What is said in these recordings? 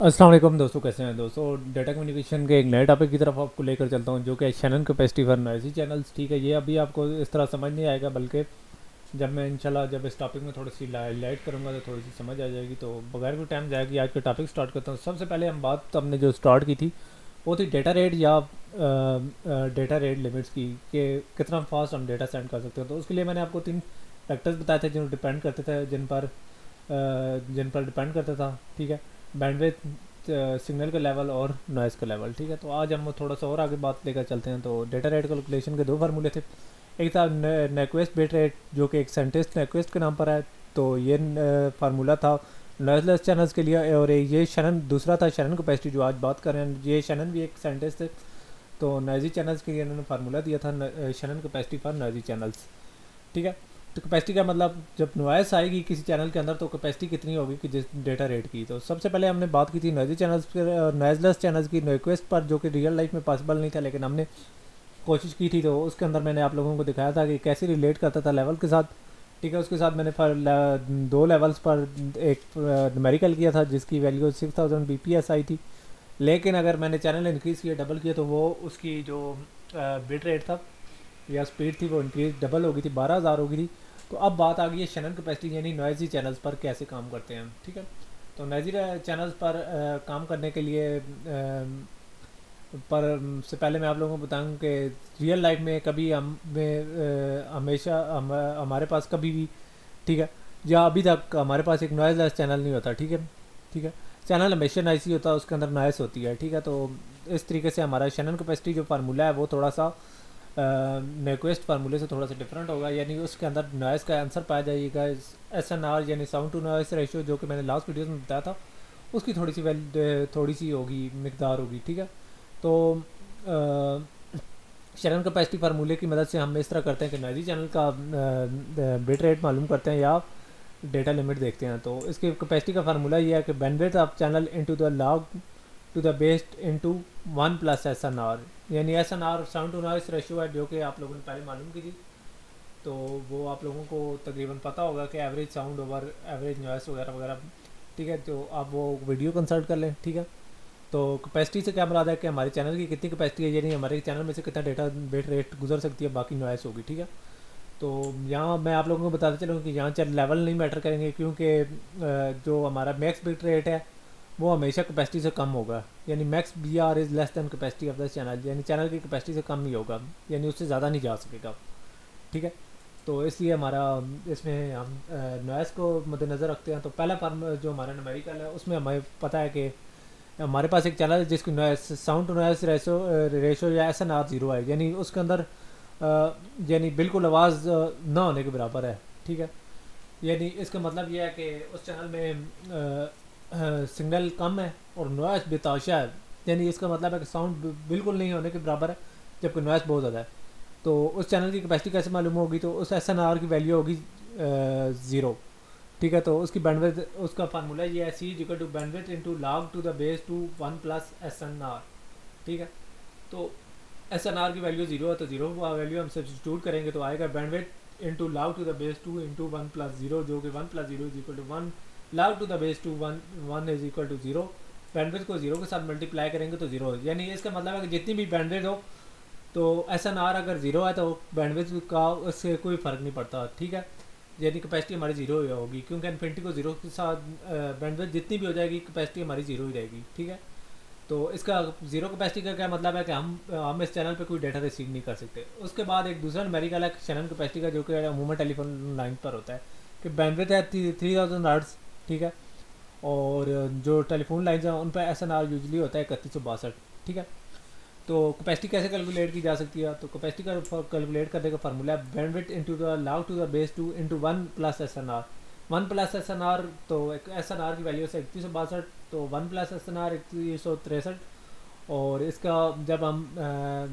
अस्सलाम वालेकुम दोस्तों, कैसे हैं दोस्तों। डेटा कम्युनिकेशन के एक नए टॉपिक की तरफ आपको लेकर चलता हूं, जो कि Shannon capacity for noisy channels. ठीक है, ये अभी आपको इस तरह समझ नहीं आएगा, बल्कि जब मैं इंशाल्लाह जब इस टॉपिक में थोड़ी सी हाईलाइट करूंगा तो थोड़ी सी समझ आ जाएगी। तो बगैर कोई टाइम जाएगी आज का टॉपिक स्टार्ट करता हूँ। सबसे पहले हम बात हमने जो स्टार्ट की थी वो थी डेटा रेट या डेटा रेट लिमिट्स की, कि कितना फास्ट हम डेटा सेंड कर सकते हैं। तो उसके लिए मैंने आपको 3 फैक्टर्स बताए थे जो डिपेंड करते थे, जिन पर डिपेंड करता था। ठीक है, बैंडविड्थ, सिग्नल का लेवल और नॉइज़ का लेवल। ठीक है, तो आज हम थोड़ा सा और आगे बात लेकर चलते हैं। तो डेटा रेट कैलकुलेशन के 2 फार्मूले थे। एक था नेक्वेस्ट बिट रेट, जो कि एक सेंटेस्ट नेक्वेस्ट के नाम पर है। तो ये फार्मूला था नॉइजलेस चैनल्स के लिए। और ये शैनन दूसरा था शैनन कैपेसिटी, जो आज बात कर रहे हैं। ये शैनन भी एक सेंटेस्ट थे। तो नॉइज़ी चैनल्स के लिए इन्होंने फार्मूला दिया था Shannon capacity for noisy channels. ठीक है, तो कैपेसिटी का मतलब जब नॉइस आएगी किसी चैनल के अंदर तो कैपेसिटी कितनी होगी कि जिस डेटा रेट की। तो सबसे पहले हमने बात की थी नॉइज़ी चैनल्स पर, नॉइजलेस चैनल्स की रिक्वेस्ट पर, जो कि रियल लाइफ में पॉसिबल नहीं था, लेकिन हमने कोशिश की थी। तो उसके अंदर मैंने आप लोगों को दिखाया था कि कैसे रिलेट करता था लेवल के साथ। ठीक है, उसके साथ मैंने 2 लेवल्स पर एक न्यूमेरिकल किया था जिसकी वैल्यू 6000 bps आई थी। लेकिन अगर मैंने चैनल इंक्रीज़ किया, डबल किया, तो वो उसकी जो बिट रेट था या स्पीड थी वो इंक्रीज डबल हो गई थी, 12,000 हो गई थी। तो अब बात आ गई है शैनन कैपेसिटी यानी नॉइज़ी चैनल्स पर कैसे काम करते हैं। ठीक है, तो नॉइज़ी चैनल्स पर काम करने के लिए पर से पहले मैं आप लोगों को बताऊं कि रियल लाइफ में कभी हमेशा हमारे पास कभी भी, ठीक है, या अभी तक हमारे पास एक नॉइज़लेस चैनल नहीं होता। ठीक है, ठीक है, चैनल हमेशा नॉइज़ी ही होता है, उसके अंदर नॉइस होती है। ठीक है, तो इस तरीके से हमारा शैनन कैपेसिटी जो फार्मूला है वो थोड़ा सा नेक्वेस्ट फार्मूले से थोड़ा सा डिफरेंट होगा, यानी उसके अंदर नॉइस का आंसर पाया जाएगा। SNR यानी साउंड टू नॉइस रेशियो, जो कि मैंने लास्ट वीडियो में बताया था, उसकी थोड़ी सी होगी, मकदार होगी। ठीक है, तो शैनन कैपेसिटी फार्मूले की मदद से हम इस तरह करते हैं कि नॉइज़ी चैनल का बिट रेट मालूम करते हैं या डेटा लिमिट देखते हैं। तो इसकी कैपेसिटी का फार्मूला ये है कि bandwidth of channel into the log to the based into 1 plus SNR, यानी SNR sound to noise ratio है, जो कि आप लोगों ने पहले मालूम की थी। तो वो आप लोगों को तकरीबन पता होगा कि average sound over average noise वगैरह वगैरह। ठीक है, तो आप वो वीडियो कंसल्ट कर लें। ठीक है, तो कैपेसिटी से क्या मुराद है कि हमारे चैनल की कितनी कैपेसिटी है, यानी हमारे चैनल में से कितना डेटा बिट रेट गुजर सकती है, बाकी नॉइस होगी। ठीक है, तो यहाँ मैं आप लोगों को बताते चलूँ कि यहाँ चल लेवल नहीं मैटर करेंगे, क्योंकि जो हमारा मैक्स बिट रेट है वो हमेशा कैपेसिटी से कम होगा। यानी max BR is less than capacity of the channel, यानी चैनल की कैपेसिटी से कम ही होगा, यानी उससे ज़्यादा नहीं जा सकेगा। ठीक है, तो इसलिए हमारा इसमें हम नॉइस को मद्देनज़र रखते हैं। तो पहला फार्म जो हमारा न्यूमेरिकल है उसमें हमें पता है कि हमारे पास एक चैनल है जिसकी noise sound to noise ratio या SNR 0 है, यानी उसके अंदर यानी बिल्कुल आवाज़ ना होने के बराबर है। ठीक है, यानी इसका मतलब ये है कि उस चैनल में सिग्नल कम है और नॉइस बेताशा है, यानी इसका मतलब है कि साउंड बिल्कुल नहीं होने के बराबर है, जबकि नॉइस बहुत ज़्यादा है। तो उस चैनल की कैपेसिटी कैसे मालूम होगी, तो उस SNR की वैल्यू होगी 0। ठीक है, तो उसकी बैंडविड्थ, उसका फार्मूला ये है, C= bandwidth into log to the base to 1 plus SNR। ठीक है, तो SNR की वैल्यू 0 है, तो 0 वैल्यू हम सब्सिट्यूट करेंगे तो आएगा bandwidth into log to the base 2 into 1 plus 0, जो कि 1 plus 0 is equal to 1, log to the base to 1 is equal to 0। Bandwidth को 0 के साथ मल्टीप्लाई करेंगे तो 0, यानी इसका मतलब है कि जितनी भी बैंडविड्थ हो, तो SNR अगर 0 है तो बैंडविड्थ का उससे कोई फ़र्क नहीं पड़ता। ठीक है, यानी कैपेसिटी हमारी 0 ही होगी, क्योंकि इन्फिनिटी को 0 के साथ बैंडविड्थ जितनी भी हो जाएगी कैपेसिटी हमारी 0 ही रहेगी। ठीक है, तो इसका 0 कैपेसिटी का क्या मतलब है कि हम इस चैनल पे कोई डाटा रिसीव नहीं कर सकते। उसके बाद एक दूसरा न्यूमेरिकल है शैनन कैपेसिटी का, जो कि अमूमन टेलीफोन लाइन पर होता है, कि बैंडविड्थ है 3000 हर्ट्ज। ठीक है, और जो टेलीफोन लाइन है उन पर SNR यूजली होता है 3162। ठीक है, तो कैपेसिटी कैसे कैलकुलेट की जा सकती है, तो कैपेसिटी का कैलकुलेट करने का फार्मूला है bandwidth into the log to the base 2 into 1 plus SNR। 1 plus SNR, तो SNR की वैल्यू से 3162, तो 1 प्लस SNR 3163। और इसका जब हम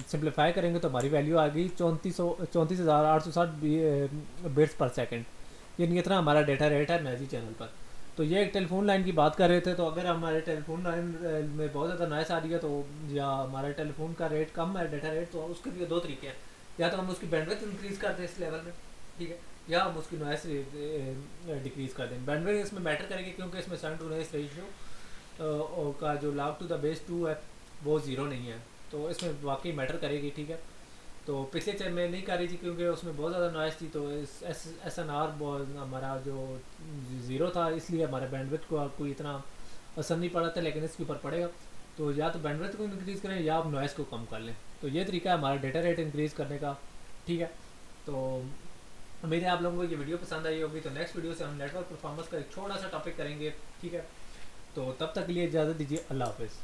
सिंप्लीफाई करेंगे तो हमारी वैल्यू आ गई 34,860 बिट्स पर सेकंड, यानी इतना हमारा डेटा रेट है नॉइज़ी चैनल पर। तो ये एक टेलीफोन लाइन की बात कर रहे थे। तो अगर हमारे टेलीफोन लाइन में बहुत ज़्यादा नॉइस आ रही है, तो या हमारे टेलीफोन का रेट कम है डेटा रेट, तो उसके लिए 2 तरीके हैं, या तो हम उसकी बैंडविड्थ इंक्रीज़ कर दें इस लेवल में। ठीक है, या हम उसकी नॉइस डिक्रीज़ कर दें। बैंडविड्थ इसमें मैटर करेगी क्योंकि इसमें साउंड टू नॉइस रेशियो کا جو لاگ ٹو دا بیس 2 ہے وہ 0 نہیں ہے، تو اس میں واقعی میٹر کرے گی. ٹھیک ہے، تو پچھلے چیز میں نہیں کر رہی تھی کیونکہ اس میں بہت زیادہ نوائز تھی، تو ایس این آر ہمارا جو 0 تھا، اس لیے ہمارے بینڈ وڈتھ کو کوئی اتنا اثر نہیں پڑا تھا، لیکن اس کے اوپر پڑے گا. تو یا تو بینڈ وڈتھ کو انکریز کریں یا آپ نوائز کو کم کر لیں. تو یہ طریقہ ہے ہمارا ڈیٹا ریٹ انکریز کرنے کا. ٹھیک ہے، تو امید ہے آپ لوگوں کو یہ ویڈیو پسند آئی ہوگی. تو نیکسٹ ویڈیو سے ہم نیٹ ورک پرفارمنس کا ایک چھوٹا سا ٹاپک کریں گے. ٹھیک ہے، تو تب تک کے لیے اجازت دیجیے. اللہ حافظ.